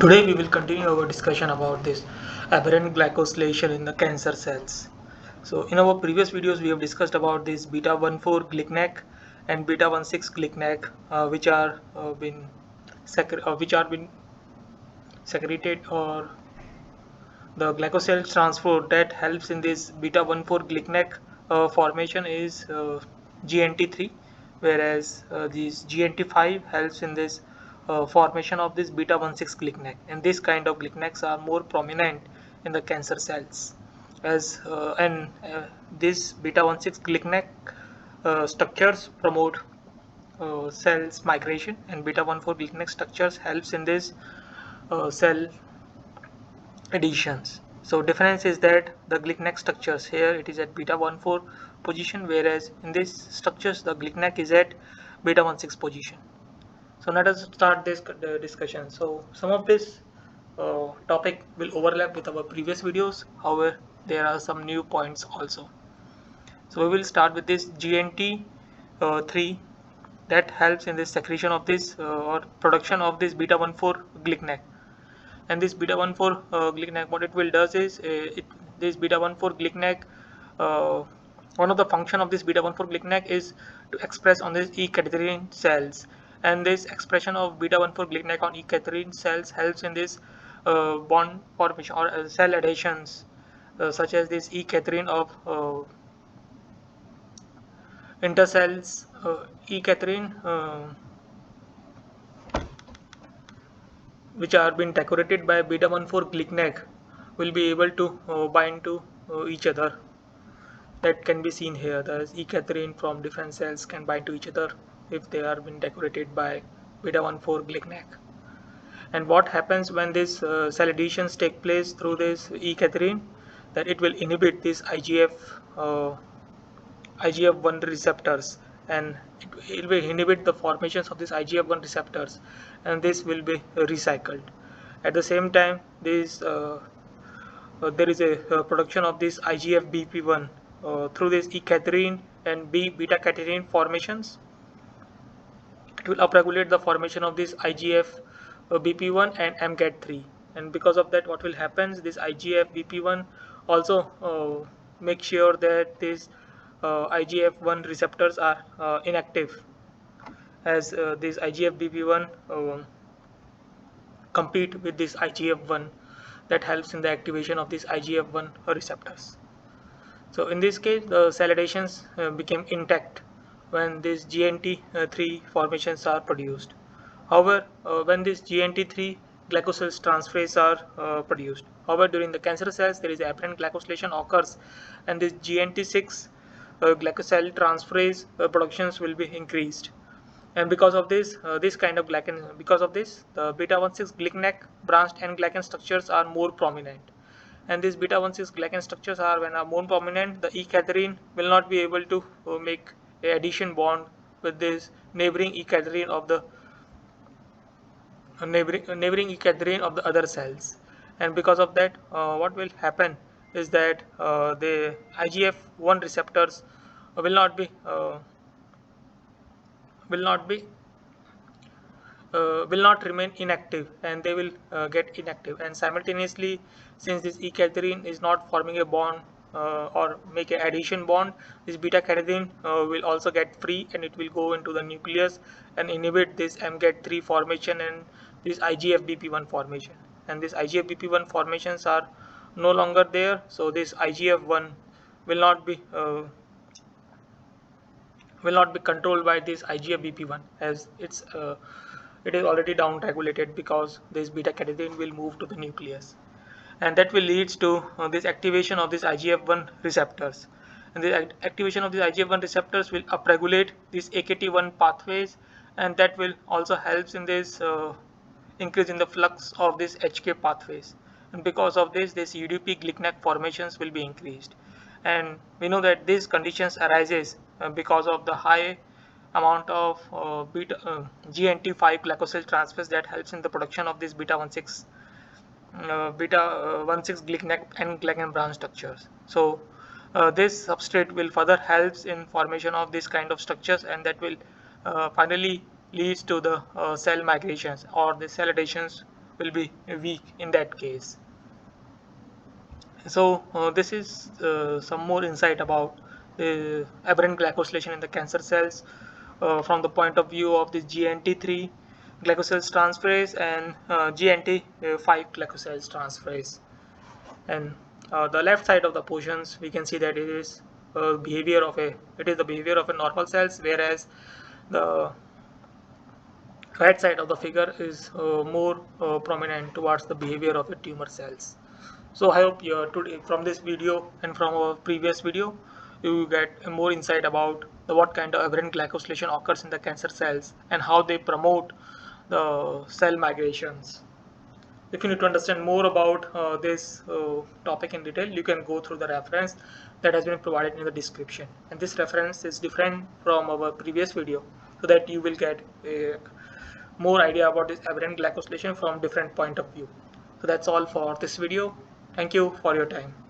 Today we will continue our discussion about this aberrant glycosylation in the cancer cells. So in our previous videos we have discussed about this beta-1,4 glycnac and beta-1,6 glycnac which are been secreted, or the glycosyl transport that helps in this beta-1,4 glycnac formation is GnT-III, whereas this GnT-5 helps in this formation of this beta-1,6 glycnac, and this kind of glycnacs are more prominent in the cancer cells. This beta-1,6 glycnac structures promote cells migration, and beta-1,4 glycnac structures helps in this cell additions. So difference is that the glycnac structures here it is at beta-1,4 position, whereas in these structures the glycnac is at beta-1,6 position. So let us start this discussion. So some of this topic will overlap with our previous videos, however there are some new points also. So we will start with this GnT-III that helps in the secretion of this or production of this beta-1,4 glycnac. And this beta-1,4 glycnac, what it will does is this beta-1,4 glycnac, one of the function of this beta-1,4 glycnac is to express on this E-cadherin cells, and this expression of beta-1,4 glycnac on E-cadherin cells helps in this bond formation or cell adhesions, such as this E-cadherin of intercells E-cadherin which are being decorated by beta-1,4 glycnac will be able to bind to each other. That can be seen here. The E-cadherin from different cells can bind to each other if they are being decorated by beta-1,4 glycnac. And what happens when these cell additions take place through this E-cadherin, that it will inhibit these IGF-1 receptors, and it will inhibit the formations of these IGF-1 receptors, and this will be recycled. At the same time, there is a production of this IGF-BP1 through this E-cadherin and beta-cadherin formations. It will upregulate the formation of this IGF-BP1 and MGAT3, and because of that, what will happen is this IGF-BP1 also make sure that these IGF-1 receptors are inactive, as this IGF-BP1 compete with this IGF-1 that helps in the activation of these IGF-1 receptors. So in this case, the cell adhesions became intact when these GnT-III formations are produced. However, when this GnT-III glycosyltransferase are produced, however, during the cancer cells there is aberrant glycosylation occurs, and this GnT-6 glycosyltransferase productions will be increased. And because of this, the beta-1,6 glycnac branched and glycan structures are more prominent. And these beta-1,6 glycan structures are more prominent, the E-cadherin will not be able to make a addition bond with this neighboring E-cadherin of the other cells. And because of that, what will happen is that the IGF-1 receptors will not remain inactive, and they will get inactive. And simultaneously, since this E-cadherin is not forming a bond or make an addition bond, this beta-cadherin will also get free, and it will go into the nucleus and inhibit this MGAT3 formation and this IGF-BP1 formation. And this IGF-BP1 formations are no longer there, so this IGF-1 will not be controlled by this IGF-BP1, as it is already down regulated, because this beta-cadherin will move to the nucleus, and that will lead to this activation of this IGF-1 receptors. And the activation of these IGF-1 receptors will upregulate these AKT1 pathways, and that will also helps in this increase in the flux of these HK pathways. And because of this UDP glycnac formations will be increased. And we know that these conditions arises because of the high amount of GnT-5 glycosyltransferase that helps in the production of this beta-1,6 glycnac and glycan branch structures. So this substrate will further helps in formation of this kind of structures, and that will finally leads to the cell migrations or the cell adhesions will be weak in that case. So this is some more insight about the aberrant glycosylation in the cancer cells from the point of view of the GnT-III glycosyltransferase and GnT-V glycosyltransferase. And the left side of the portions, we can see that it is the behavior of a normal cells, whereas the right side of the figure is more prominent towards the behavior of the tumor cells. So I hope today, from this video and from our previous video, you get more insight about what kind of aberrant glycosylation occurs in the cancer cells and how they promote the cell migrations. If you need to understand more about this topic in detail, you can go through the reference that has been provided in the description. And this reference is different from our previous video, so that you will get a more idea about this aberrant glycosylation from different point of view. So that's all for this video. Thank you for your time.